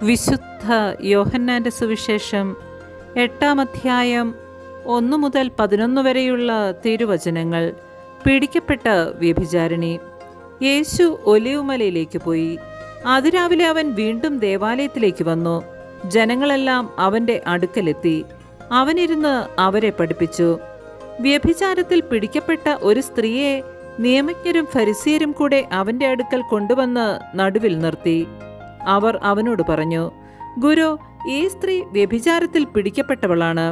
വിശുദ്ധ യോഹന്നാന്റെ സുവിശേഷം 8-ാം അധ്യായം 1 മുതൽ 11 വരെയുള്ള തിരുവചനങ്ങൾ. പിടിക്കപ്പെട്ട വ്യഭിചാരിണി. യേശു ഒലിവുമലയിലേക്ക് പോയി. അതിരാവിലെ അവൻ വീണ്ടും ദേവാലയത്തിലേക്ക് വന്നു. ജനങ്ങളെല്ലാം അവൻ്റെ അടുക്കലെത്തി. അവനിരുന്ന് അവരെ പഠിപ്പിച്ചു. വ്യഭിചാരത്തിൽ പിടിക്കപ്പെട്ട ഒരു സ്ത്രീയെ നിയമജ്ഞരും ഫരിസേയരും കൂടെ അവൻ്റെ അടുക്കൽ കൊണ്ടുവന്ന് നടുവിൽ നിർത്തി. അവർ അവനോട് പറഞ്ഞു, ഗുരു, ഈ സ്ത്രീ വ്യഭിചാരത്തിൽ പിടിക്കപ്പെട്ടവളാണ്.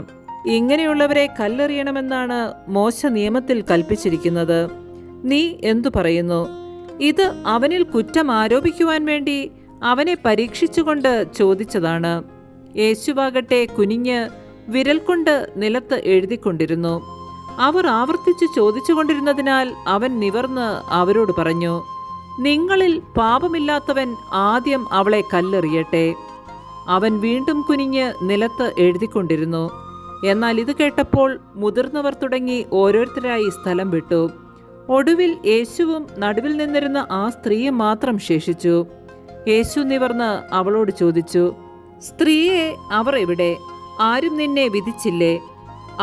ഇങ്ങനെയുള്ളവരെ കല്ലെറിയണമെന്നാണ് മോശ നിയമത്തിൽ കൽപ്പിച്ചിരിക്കുന്നത്. നീ എന്തു പറയുന്നു? ഇത് അവനിൽ കുറ്റം ആരോപിക്കുവാൻ വേണ്ടി അവനെ പരീക്ഷിച്ചുകൊണ്ട് ചോദിച്ചതാണ്. യേശുവാകട്ടെ കുനിഞ്ഞ് വിരൽ കൊണ്ട് നിലത്ത് എഴുതിക്കൊണ്ടിരുന്നു. അവർ ആവർത്തിച്ചു ചോദിച്ചുകൊണ്ടിരുന്നതിനാൽ അവൻ നിവർന്ന് അവരോട് പറഞ്ഞു, നിങ്ങളിൽ പാപമില്ലാത്തവൻ ആദ്യം അവളെ കല്ലെറിയട്ടെ. അവൻ വീണ്ടും കുനിഞ്ഞ് നിലത്ത് എഴുതിക്കൊണ്ടിരുന്നു. എന്നാൽ ഇത് കേട്ടപ്പോൾ മുതിർന്നവർ തുടങ്ങി ഓരോരുത്തരായി സ്ഥലം വിട്ടു. ഒടുവിൽ യേശുവും നടുവിൽ നിന്നിരുന്ന ആ സ്ത്രീയും മാത്രം ശേഷിച്ചു. യേശു നിവർന്ന് അവളോട് ചോദിച്ചു, സ്ത്രീയെ, അവർ എവിടെ? ആരും നിന്നെ വിധിച്ചില്ലേ?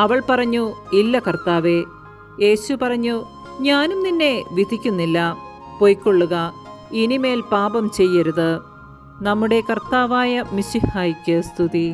അവൾ പറഞ്ഞു, ഇല്ല കർത്താവേ. യേശു പറഞ്ഞു, ഞാനും നിന്നെ വിധിക്കുന്നില്ല. പൊയ്ക്കൊള്ളുക, ഇനിമേൽ പാപം ചെയ്യരുത്. നമ്മുടെ കർത്താവായ മിശിഹായ്ക്ക് സ്തുതി.